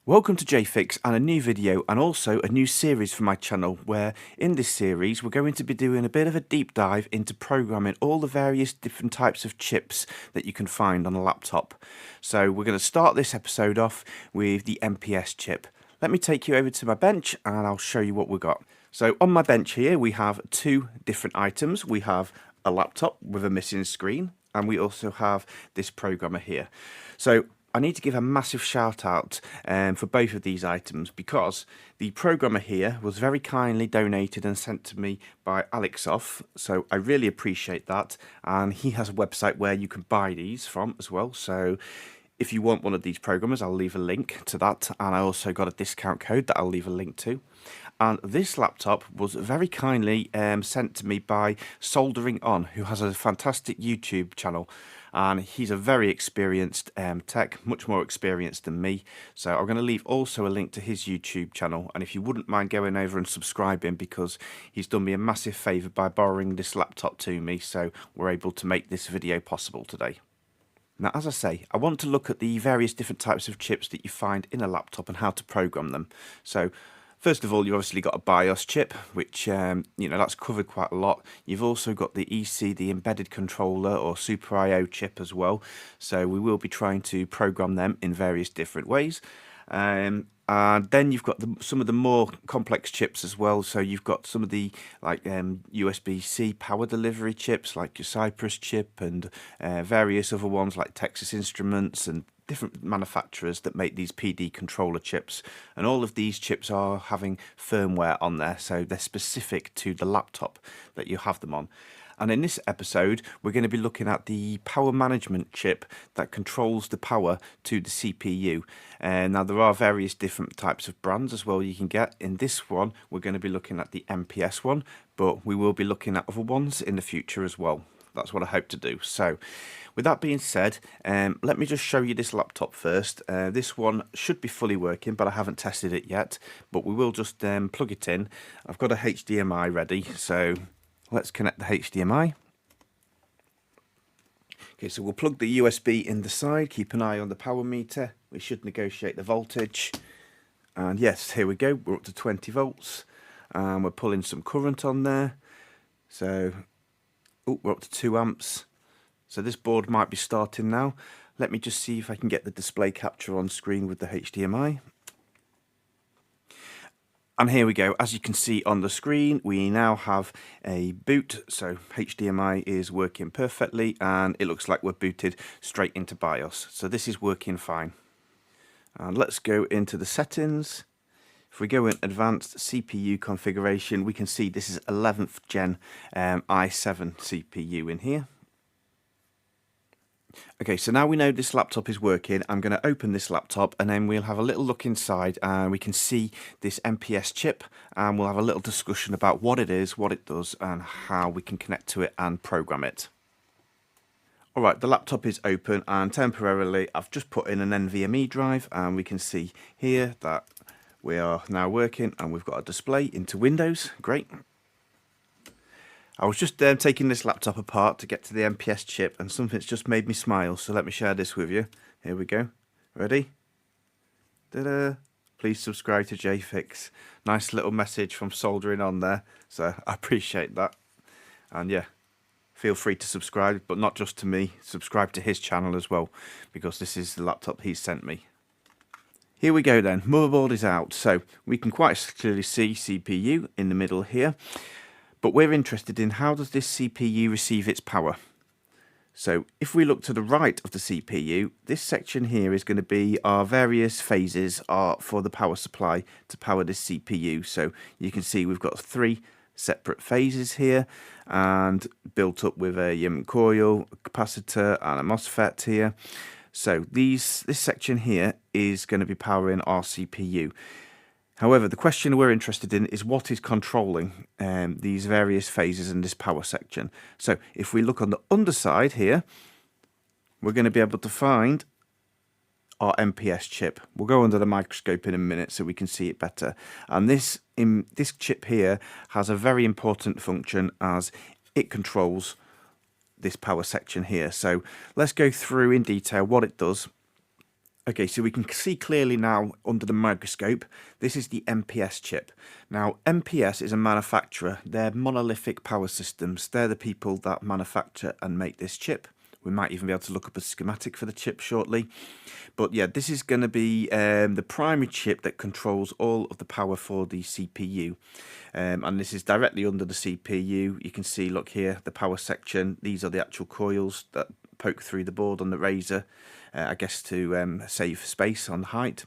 Welcome to JFix and a new video and also a new series for my channel where in this series we're going to be doing a bit of a deep dive into programming all the various different types of chips that you can find on a laptop. So we're going to start this episode off with the MPS chip. Let me take you over to my bench and I'll show you what we've got. So on my bench here we have two different items. We have a laptop with a missing screen and we also have this programmer here. So I need to give a massive shout out for both of these items because the programmer here was very kindly donated and sent to me by Alexoff, so I really appreciate that, and he has a website where you can buy these from as well. So if you want one of these programmers, I'll leave a link to that, and I also got a discount code that I'll leave a link to. And this laptop was very kindly sent to me by Soldering who has a fantastic YouTube channel, and he's a very experienced tech, much more experienced than me. So I'm going to leave also a link to his YouTube channel, and if you wouldn't mind going over and subscribing, because he's done me a massive favour by borrowing this laptop to me, so we're able to make this video possible today. Now, as I say, I want to look at the various different types of chips that you find in a laptop and how to program them. So first of all, you've obviously got a BIOS chip, which, that's covered quite a lot. You've also got the EC, the embedded controller or Super I/O chip as well. So we will be trying to program them in various different ways. And then you've got some of the more complex chips as well. So you've got some of the USB-C power delivery chips like your Cypress chip and various other ones like Texas Instruments and different manufacturers that make these PD controller chips, and all of these chips are having firmware on there, so they're specific to the laptop that you have them on. And in this episode we're going to be looking at the power management chip that controls the power to the CPU. And now there are various different types of brands as well you can get. In this one we're going to be looking at the MPS one, but we will be looking at other ones in the future as well. That's what I hope to do. So with that being said, let me just show you this laptop first. This one should be fully working, but I haven't tested it yet, but we will just plug it in. I've got a HDMI ready, so let's connect the HDMI. Okay, so we'll plug the USB in the side, keep an eye on the power meter. We should negotiate the voltage. And yes, here we go, we're up to 20 volts. And we're pulling some current on there. So we're up to 2 amps. So this board might be starting now. Let me just see if I can get the display capture on screen with the HDMI. And here we go. As you can see on the screen, we now have a boot. So HDMI is working perfectly and it looks like we're booted straight into BIOS. So this is working fine. And let's go into the settings. If we go in advanced CPU configuration, we can see this is 11th gen i7 CPU in here. Okay, so now we know this laptop is working, I'm going to open this laptop and then we'll have a little look inside and we can see this MPS chip, and we'll have a little discussion about what it is, what it does, and how we can connect to it and program it. Alright, the laptop is open and temporarily I've just put in an NVMe drive, and we can see here that we are now working and we've got a display into Windows. Great. I was just taking this laptop apart to get to the MPS chip, and something's just made me smile, so let me share this with you. Here we go. Ready? Ta-da! Please subscribe to JFix. Nice little message from Soldering on there, so I appreciate that. And yeah, feel free to subscribe, but not just to me. Subscribe to his channel as well, because this is the laptop he's sent me. Here we go then. Motherboard is out, so we can quite clearly see CPU in the middle here. But we're interested in how does this CPU receive its power. So if we look to the right of the CPU, this section here is going to be our various phases for the power supply to power this CPU. So you can see we've got 3 separate phases here, and built up with a coil, a capacitor and a MOSFET here. So this section here is going to be powering our CPU. However, the question we're interested in is what is controlling these various phases in this power section. So if we look on the underside here, we're going to be able to find our MPS chip. We'll go under the microscope in a minute so we can see it better. And this chip here has a very important function, as it controls this power section here. So let's go through in detail what it does Okay, so we can see clearly now under the microscope, this is the MPS chip. Now, MPS is a manufacturer. They're monolithic power systems. They're the people that manufacture and make this chip. We might even be able to look up a schematic for the chip shortly. But yeah, this is going to be the primary chip that controls all of the power for the CPU. And this is directly under the CPU. You can see, look here, the power section. These are the actual coils that poke through the board on the razor, I guess to save space on the height.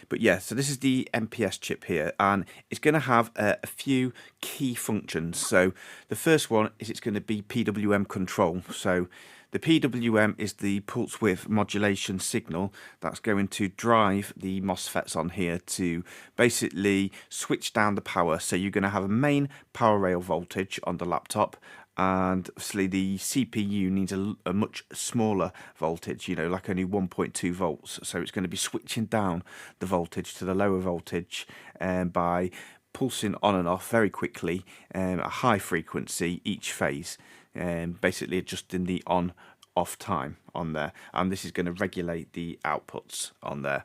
But yeah, so this is the MPS chip here, and it's going to have a few key functions. So the first one is it's going to be PWM control. So the PWM is the pulse width modulation signal that's going to drive the MOSFETs on here to basically switch down the power. So you're going to have a main power rail voltage on the laptop, and obviously the CPU needs a much smaller voltage, you know, like only 1.2 volts. So it's going to be switching down the voltage to the lower voltage by pulsing on and off very quickly at a high frequency each phase, basically adjusting the on-off time on there. And this is going to regulate the outputs on there.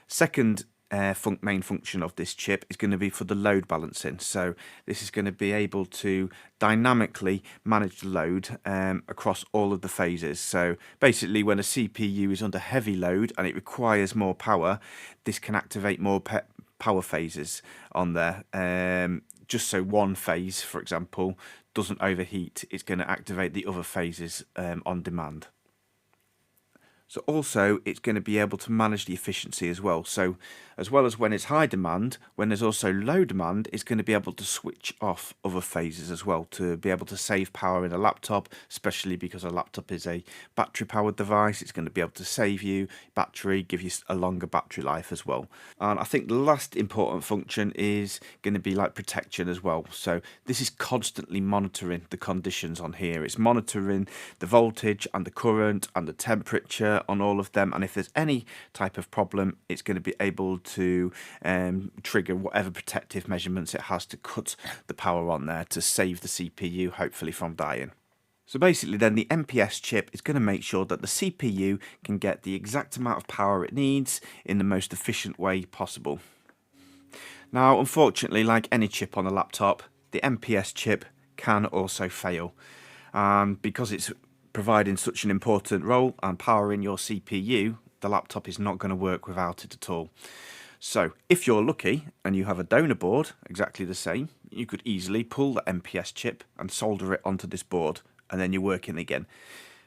Second main function of this chip is going to be for the load balancing. So this is going to be able to dynamically manage the load across all of the phases. So basically, when a CPU is under heavy load and it requires more power, this can activate more power phases on there. Just so one phase, for example, doesn't overheat, it's going to activate the other phases on demand. So also it's going to be able to manage the efficiency as well. So as well as when it's high demand, when there's also low demand, it's going to be able to switch off other phases as well to be able to save power in a laptop, especially because a laptop is a battery powered device. It's going to be able to save you battery, give you a longer battery life as well. And I think the last important function is going to be like protection as well. So this is constantly monitoring the conditions on here. It's monitoring the voltage and the current and the temperature on all of them, and if there's any type of problem, it's going to be able to trigger whatever protective measurements it has to cut the power on there to save the CPU, hopefully from dying. So basically then the MPS chip is going to make sure that the CPU can get the exact amount of power it needs in the most efficient way possible. Now, unfortunately, like any chip on a laptop, the MPS chip can also fail, because it's providing such an important role and powering your CPU, the laptop is not going to work without it at all. So if you're lucky and you have a donor board exactly the same, you could easily pull the MPS chip and solder it onto this board, and then you're working again.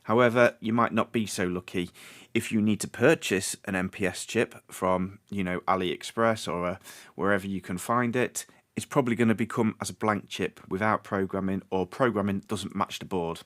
However, you might not be so lucky. If you need to purchase an MPS chip from, you know, AliExpress or wherever you can find it, it's probably going to become as a blank chip without programming, or programming doesn't match the board.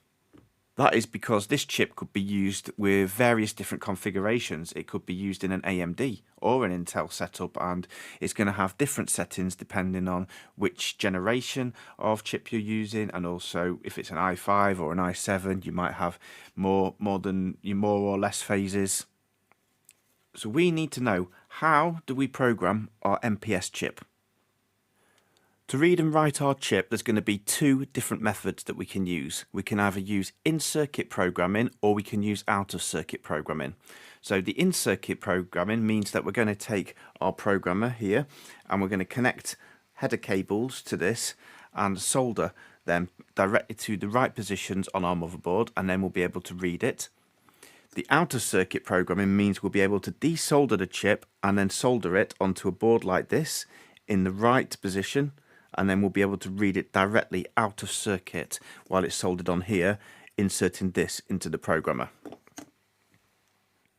That is because this chip could be used with various different configurations. It could be used in an AMD or an Intel setup, and it's going to have different settings depending on which generation of chip you're using, and also if it's an i5 or an i7, you might have more or less phases. So we need to know, how do we program our MPS chip? To read and write our chip, there's going to be two different methods that we can use. We can either use in-circuit programming, or we can use out-of-circuit programming. So the in-circuit programming means that we're going to take our programmer here and we're going to connect header cables to this and solder them directly to the right positions on our motherboard, and then we'll be able to read it. The out-of-circuit programming means we'll be able to desolder the chip and then solder it onto a board like this in the right position, and then we'll be able to read it directly out of circuit while it's soldered on here, inserting this into the programmer.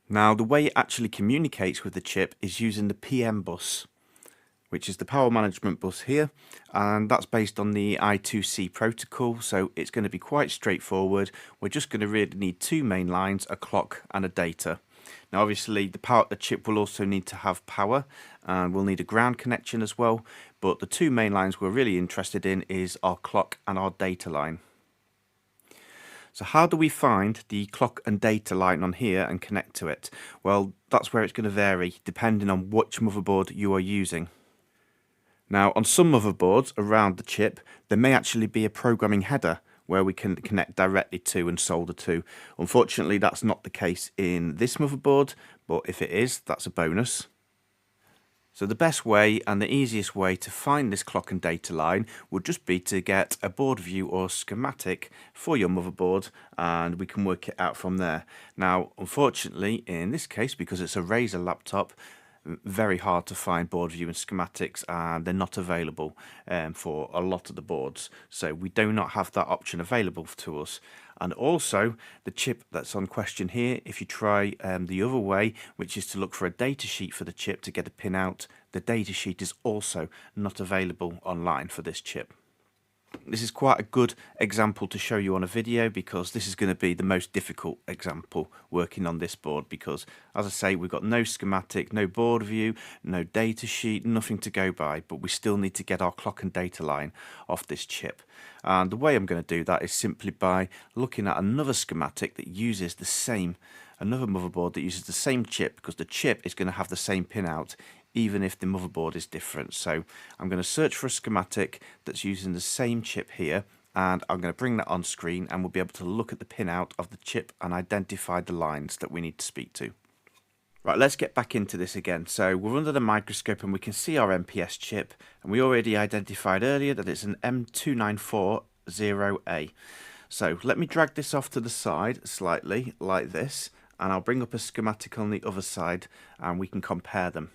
Now, the way it actually communicates with the chip is using the PM bus, which is the power management bus here, and that's based on the I2C protocol, so it's going to be quite straightforward. We're just going to really need two main lines, a clock and a data. Now obviously the chip will also need to have power, and we'll need a ground connection as well, but the two main lines we're really interested in is our clock and our data line. So how do we find the clock and data line on here and connect to it? Well, that's where it's going to vary depending on which motherboard you are using. Now on some motherboards around the chip there may actually be a programming header where we can connect directly to and solder to. Unfortunately, that's not the case in this motherboard, but if it is, that's a bonus. So the best way and the easiest way to find this clock and data line would just be to get a board view or schematic for your motherboard, and we can work it out from there. Now, unfortunately, in this case, because it's a Razer laptop, very hard to find board view and schematics, and they're not available for a lot of the boards, so we do not have that option available to us. And also the chip that's on question here, if you try the other way, which is to look for a data sheet for the chip to get a pinout, the data sheet is also not available online for this chip. This is quite a good example to show you on a video, because this is going to be the most difficult example working on this board, because as I say, we've got no schematic, no board view, no data sheet, nothing to go by, but we still need to get our clock and data line off this chip. And the way I'm going to do that is simply by looking at another schematic that uses the same, another motherboard that uses the same chip, because the chip is going to have the same pinout even if the motherboard is different. So I'm going to search for a schematic that's using the same chip here, and I'm going to bring that on screen, and we'll be able to look at the pinout of the chip and identify the lines that we need to speak to. Right, let's get back into this again. So we're under the microscope and we can see our MPS chip, and we already identified earlier that it's an M294-0A. So let me drag this off to the side slightly like this, and I'll bring up a schematic on the other side and we can compare them.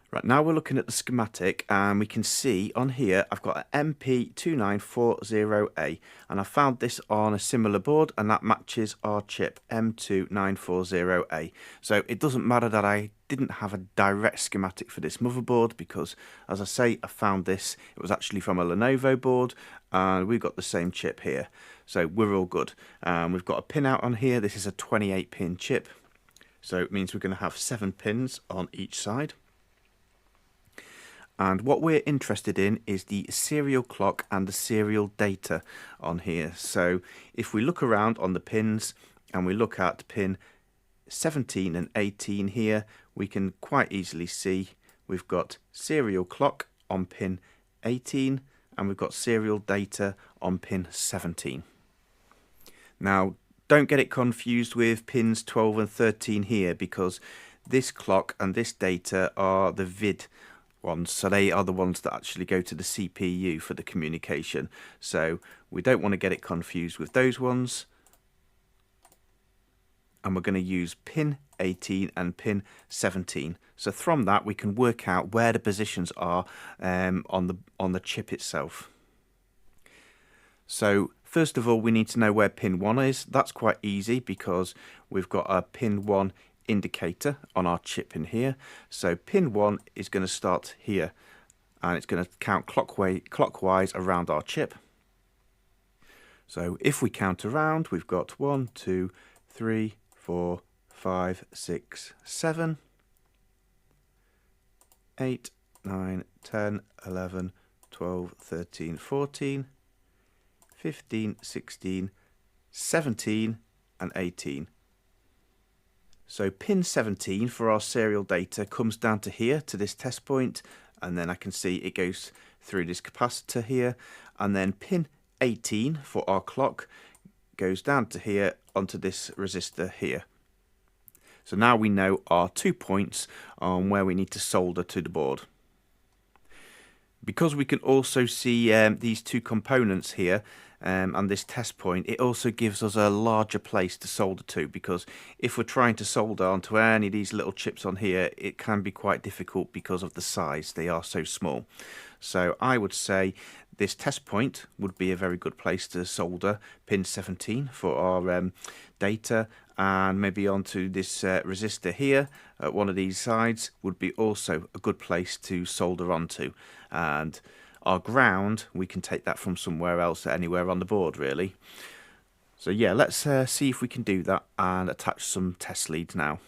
Right, now we're looking at the schematic, and we can see on here I've got an MP2940A, and I found this on a similar board, and that matches our chip M2940A. So it doesn't matter that I didn't have a direct schematic for this motherboard, because as I say, I found this, it was actually from a Lenovo board, and we've got the same chip here. So we're all good. We've got a pinout on here. This is a 28 pin chip, so it means we're going to have 7 pins on each side. And what we're interested in is the serial clock and the serial data on here. So if we look around on the pins and we look at pin 17 and 18 here, we can quite easily see we've got serial clock on pin 18 and we've got serial data on pin 17. Now, don't get it confused with pins 12 and 13 here, because this clock and this data are the vid ones, so they are the ones that actually go to the CPU for the communication. So we don't want to get it confused with those ones, and we're going to use pin 18 and pin 17. So from that we can work out where the positions are on the chip itself. So first of all, we need to know where pin 1 is. That's quite easy because we've got a pin 1 indicator on our chip in here. So pin 1 is going to start here, and it's going to count clockwise around our chip. So if we count around, we've got 1, 2, 3, 4, 5, 6, 7, 8, 9, 10, 11, 12, 13, 14, 15, 16, 17 and 18. So pin 17 for our serial data comes down to here, to this test point, and then I can see it goes through this capacitor here, and then pin 18 for our clock goes down to here onto this resistor here. So now we know our 2 points on where we need to solder to the board. Because we can also see these 2 components here and this test point, it also gives us a larger place to solder to, because if we're trying to solder onto any of these little chips on here, it can be quite difficult because of the size. They are so small. So I would say this test point would be a very good place to solder pin 17 for our data, and maybe onto this resistor here at one of these sides would be also a good place to solder onto. And our ground, we can take that from somewhere else, anywhere on the board really. So yeah, let's see if we can do that and attach some test leads now.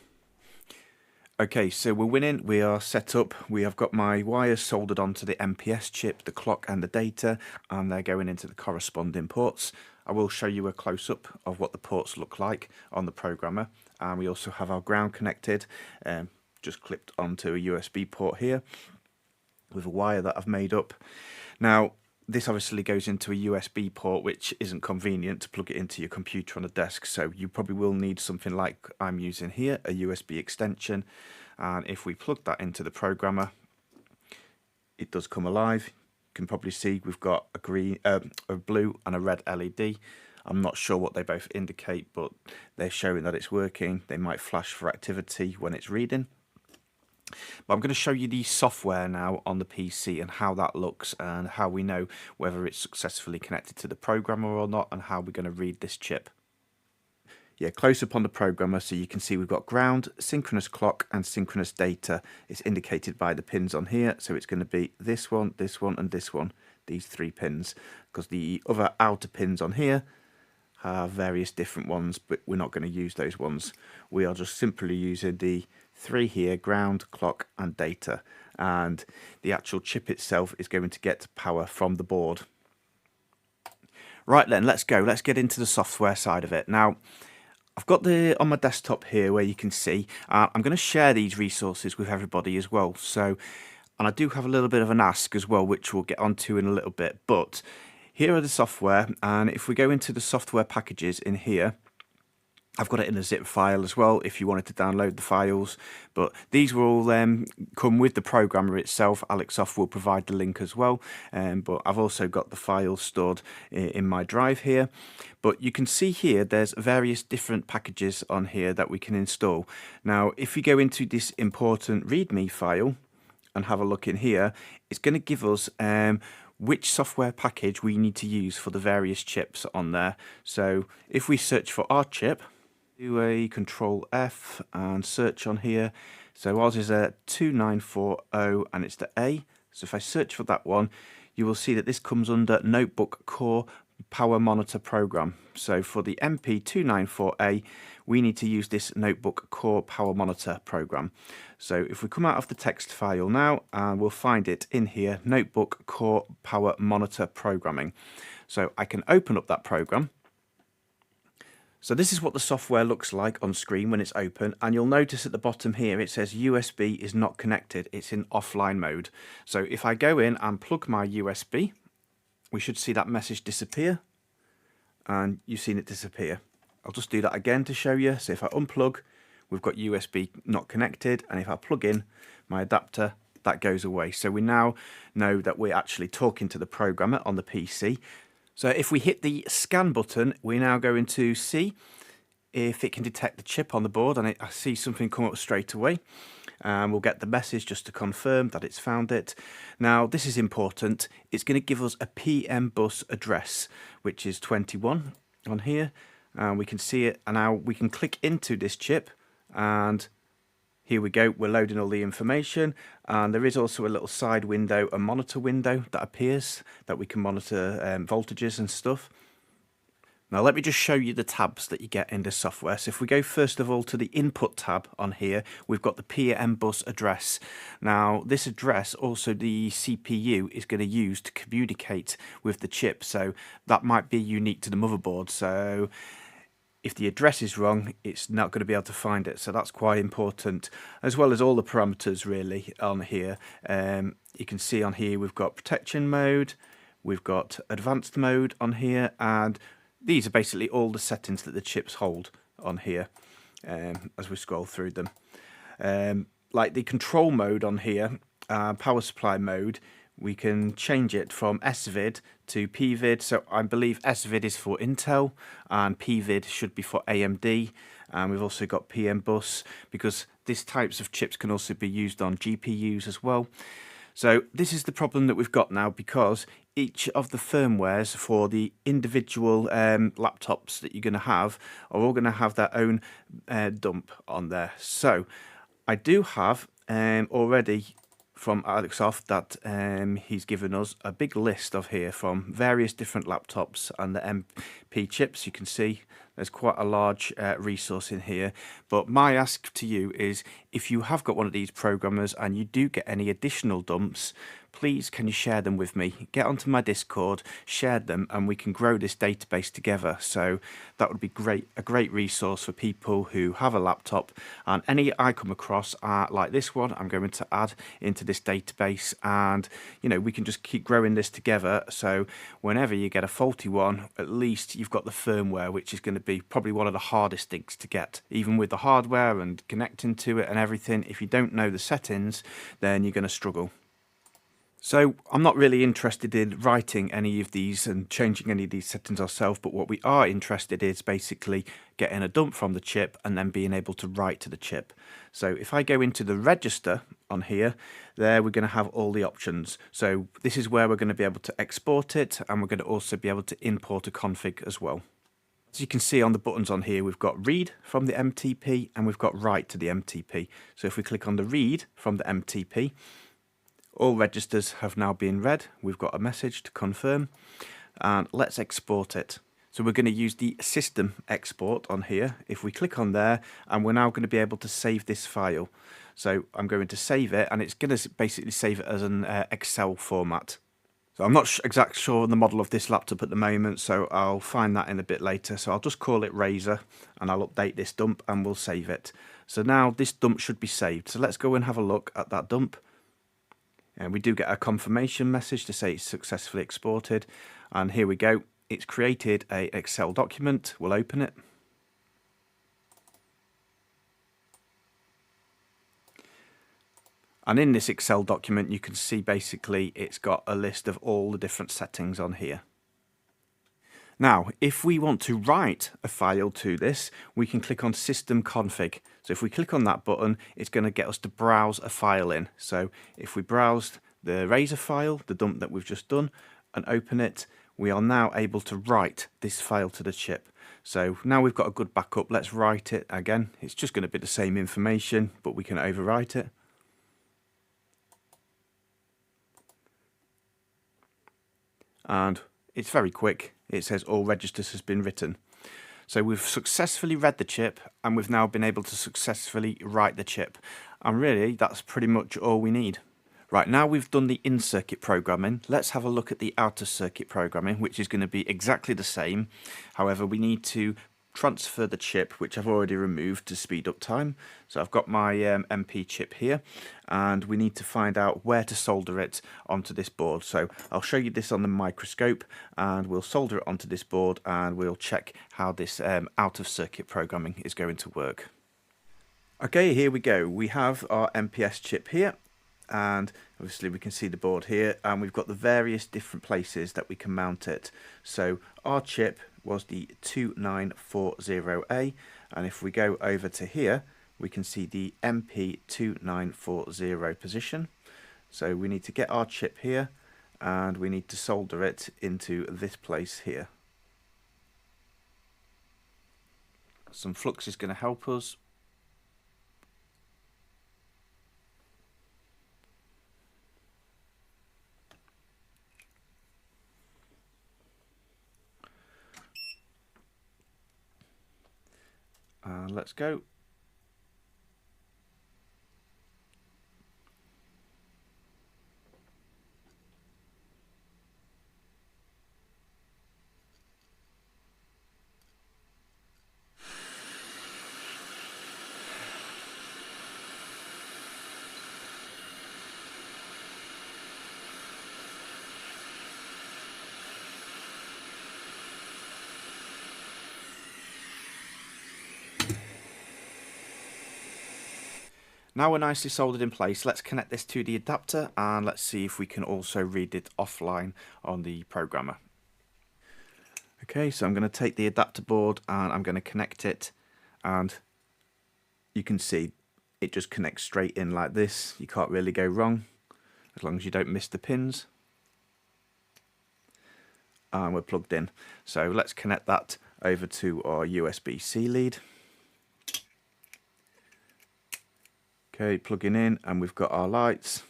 Okay, so we're winning, we are set up, we have got my wires soldered onto the MPS chip, the clock and the data, and they're going into the corresponding ports. I will show you a close-up of what the ports look like on the programmer, and we also have our ground connected, just clipped onto a USB port here with a wire that I've made up. Now, this obviously goes into a USB port, which isn't convenient to plug it into your computer on a desk, so you probably will need something like I'm using here, a USB extension. And if we plug that into the programmer, it does come alive. You can probably see we've got a green, a blue and a red LED. I'm not sure what they both indicate, but they're showing that it's working. They might flash for activity when it's reading. But I'm going to show you the software now on the PC and how that looks and how we know whether it's successfully connected to the programmer or not, and how we're going to read this chip. Yeah, close up on the programmer, so you can see we've got ground, synchronous clock and synchronous data. It's indicated by the pins on here, so it's going to be this one and this one, these 3 pins, because the other outer pins on here have various different ones, but we're not going to use those ones. We are just simply using the 3 here, ground, clock and data, and the actual chip itself is going to get power from the board. Right then, let's go. Let's get into the software side of it. Now, I've got on my desktop here where you can see, I'm going to share these resources with everybody as well. So, and I do have a little bit of an ask as well, which we'll get onto in a little bit, but here are the software, and if we go into the software packages in here, I've got it in a zip file as well if you wanted to download the files, but these will all come with the programmer itself. ALEXSOF will provide the link as well, but I've also got the files stored in my drive here. But you can see here there's various different packages on here that we can install. Now if we go into this important README file and have a look in here, it's going to give us which software package we need to use for the various chips on there. So if we search for our chip, do a Control F and search on here. So ours is a 2940 and it's the A. So if I search for that one, you will see that this comes under Notebook Core Power Monitor Program. So for the MP294A, we need to use this Notebook Core Power Monitor Program. So if we come out of the text file now, we'll find it in here, Notebook Core Power Monitor Programming. So I can open up that program. So this is what the software looks like on screen when it's open, and you'll notice at the bottom here it says USB is not connected, it's in offline mode. So if I go in and plug my USB, we should see that message disappear, and you've seen it disappear. I'll just do that again to show you. So if I unplug, we've got USB not connected, and if I plug in my adapter, that goes away. So we now know that we're actually talking to the programmer on the PC. So if we hit the scan button, we're now going to see if it can detect the chip on the board, and I see something come up straight away. We'll get the message just to confirm that it's found it. Now this is important. It's going to give us a PM bus address, which is 21 on here. We can see it, and now we can click into this chip, and here we go, we're loading all the information, and there is also a little side window, a monitor window that appears that we can monitor voltages and stuff. Now let me just show you the tabs that you get in the software. So if we go first of all to the input tab on here, we've got the PM bus address. Now this address also the CPU is going to use to communicate with the chip, so that might be unique to the motherboard. So if the address is wrong, it's not going to be able to find it, so that's quite important, as well as all the parameters really on here. You can see on here we've got protection mode, we've got advanced mode on here, and these are basically all the settings that the chips hold on here as we scroll through them. Like the control mode on here, power supply mode, we can change it from SVID to PVID. So I believe SVID is for Intel and PVID should be for AMD. And we've also got PM bus, because these types of chips can also be used on GPUs as well. So this is the problem that we've got now, because each of the firmwares for the individual laptops that you're going to have are all going to have their own dump on there. So I do have already from Alexoff that he's given us a big list of here from various different laptops and the MP chips. You can see there's quite a large resource in here, but my ask to you is, if you have got one of these programmers and you do get any additional dumps, please can you share them with me? Get onto my Discord, share them, and we can grow this database together. So that would be great, a great resource for people who have a laptop, and any I come across like this one, I'm going to add into this database, and we can just keep growing this together. So whenever you get a faulty one, at least you've got the firmware, which is going to be probably one of the hardest things to get, even with the hardware and connecting to it and everything. If you don't know the settings, then you're going to struggle. So I'm not really interested in writing any of these and changing any of these settings ourselves, but what we are interested in is basically getting a dump from the chip and then being able to write to the chip. So if I go into the register on here, there we're going to have all the options. So this is where we're going to be able to export it, and we're going to also be able to import a config as well. As you can see on the buttons on here, we've got read from the MTP and we've got write to the MTP. So if we click on the read from the MTP, all registers have now been read. We've got a message to confirm, and let's export it. So we're going to use the system export on here. If we click on there, and we're now going to be able to save this file. So I'm going to save it, and it's going to basically save it as an Excel format. So I'm not exactly sure on the model of this laptop at the moment, so I'll find that in a bit later. So I'll just call it Razor, and I'll update this dump, and we'll save it. So now this dump should be saved. So let's go and have a look at that dump. And we do get a confirmation message to say it's successfully exported. And here we go. It's created an Excel document. We'll open it. And in this Excel document, you can see basically it's got a list of all the different settings on here. Now, if we want to write a file to this, we can click on System Config. So if we click on that button, it's going to get us to browse a file in. So if we browse the Razor file, the dump that we've just done, and open it, we are now able to write this file to the chip. So now we've got a good backup. Let's write it again. It's just going to be the same information, but we can overwrite it. And it's very quick. It says all registers has been written. So we've successfully read the chip, and we've now been able to successfully write the chip. And really, that's pretty much all we need. Right, now we've done the in-circuit programming, let's have a look at the outer-circuit programming, which is going to be exactly the same. However, we need to transfer the chip, which I've already removed to speed up time. So I've got my MP chip here, and we need to find out where to solder it onto this board. So I'll show you this on the microscope, and we'll solder it onto this board, and we'll check how this out-of-circuit programming is going to work. Okay, here we go. We have our MPS chip here, and obviously we can see the board here, and we've got the various different places that we can mount it. So our chip was the 2940A, and if we go over to here, we can see the MP2940 position. So we need to get our chip here, and we need to solder it into this place here. Some flux is going to help us. Let's go. Now we're nicely soldered in place, let's connect this to the adapter, and let's see if we can also read it offline on the programmer. Okay, so I'm going to take the adapter board and I'm going to connect it, and you can see it just connects straight in like this. You can't really go wrong as long as you don't miss the pins. And we're plugged in. So let's connect that over to our USB-C lead. Okay, plugging in, and we've got our lights.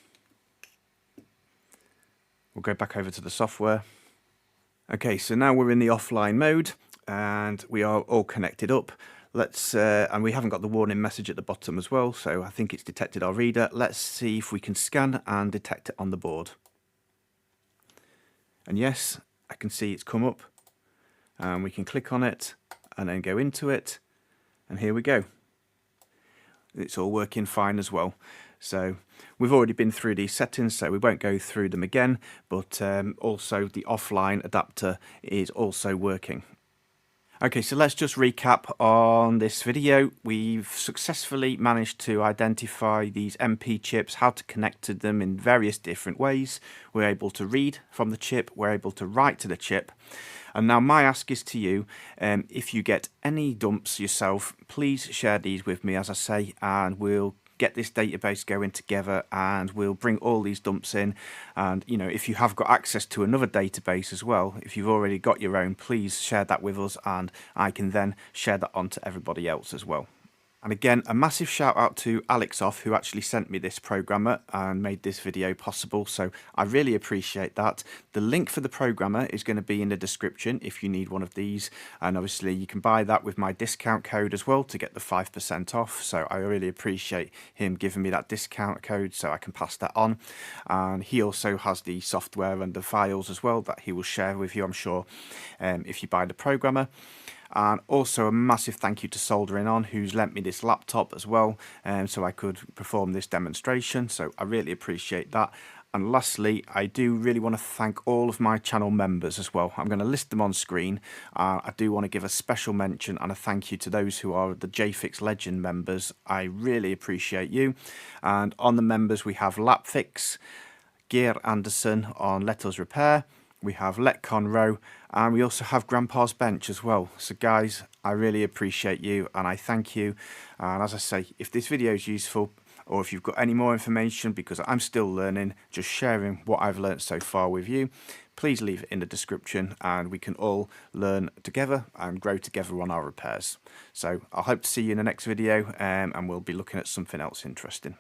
We'll go back over to the software. Okay, so now we're in the offline mode, and we are all connected up. Let's and we haven't got the warning message at the bottom as well, so I think it's detected our reader. Let's see if we can scan and detect it on the board. And yes, I can see it's come up, and we can click on it and then go into it, and here we go. It's all working fine as well. So we've already been through these settings, so we won't go through them again, but also the offline adapter is also working. Okay, so let's just recap on this video. We've successfully managed to identify these MP chips, how to connect to them in various different ways. We're able to read from the chip, we're able to write to the chip. And now my ask is to you, if you get any dumps yourself, please share these with me, as I say, and we'll get this database going together, and we'll bring all these dumps in. And you know, if you have got access to another database as well, if you've already got your own, please share that with us, and I can then share that on to everybody else as well. And again, a massive shout out to Alexoff, who actually sent me this programmer and made this video possible, so I really appreciate that. The link for the programmer is going to be in the description if you need one of these, and obviously you can buy that with my discount code as well to get the 5% off, so I really appreciate him giving me that discount code so I can pass that on. And he also has the software and the files as well that he will share with you, I'm sure, if you buy the programmer. And also a massive thank you to Soldering On, who's lent me this laptop as well, so I could perform this demonstration, so I really appreciate that. And lastly, I do really want to thank all of my channel members as well. I'm going to list them on screen. I do want to give a special mention and a thank you to those who are the JFix Legend members. I really appreciate you. And on the members we have Lapfix, Gear Anderson on Let Us Repair, we have Let Conroe, and we also have Grandpa's Bench as well. So guys, I really appreciate you and I thank you. And as I say, if this video is useful, or if you've got any more information, because I'm still learning, just sharing what I've learned so far with you, please leave it in the description and we can all learn together and grow together on our repairs. So I hope to see you in the next video, and we'll be looking at something else interesting.